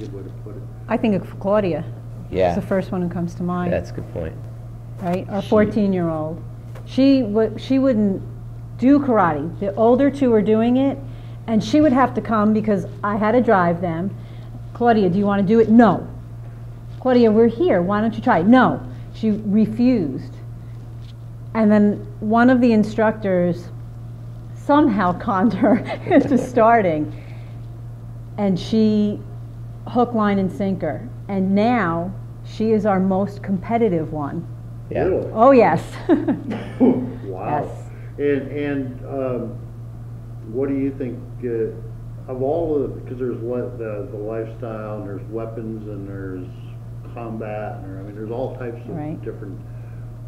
good way to put it. I think of Claudia. Yeah. It's the first one who comes to mind. That's a good point. Right? Our 14-year-old. She wouldn't do karate. The older two are doing it, and she would have to come because I had to drive them. Claudia, do you want to do it? No. Claudia, we're here. Why don't you try it? No. She refused. And then one of the instructors somehow conned her into starting. And she hook, line, and sinker. And now she is our most competitive one. Yeah. Really? Oh, yes. Wow. Yes. And what do you think of all of, because there's the lifestyle, and there's weapons, and there's combat, and I mean there's all types of Right. different,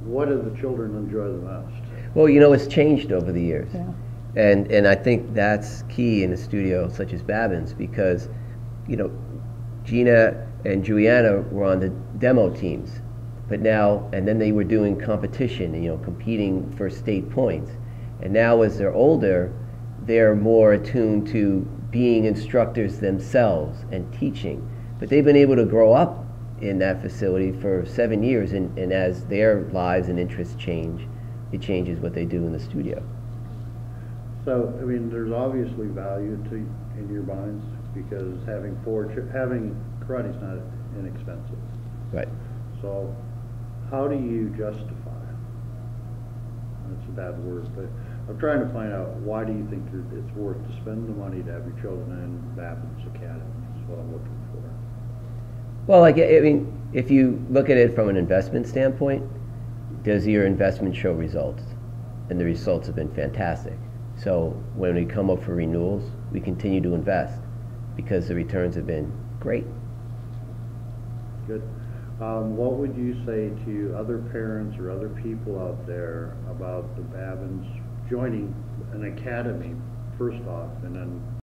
what do the children enjoy the most? Well, you know, it's changed over the years. Yeah. And I think that's key in a studio such as Babin's, because, you know, Gina and Juliana were on the demo teams, but now, and then they were doing competition, you know, competing for state points. And now as they're older, they're more attuned to being instructors themselves and teaching. But they've been able to grow up in that facility for 7 years, and as their lives and interests change, it changes what they do in the studio. So, I mean, there's obviously value to in your minds, because having karate's not inexpensive. Right. So, how do you justify? That's a bad word, but I'm trying to find out, why do you think it's worth to spend the money to have your children in Babin's Academy? That's what I'm looking for. Well, like, I mean, if you look at it from an investment standpoint, does your investment show results? And the results have been fantastic. So when we come up for renewals, we continue to invest because the returns have been great. Good. What would you say to other parents or other people out there about the Babins joining an academy, first off, and then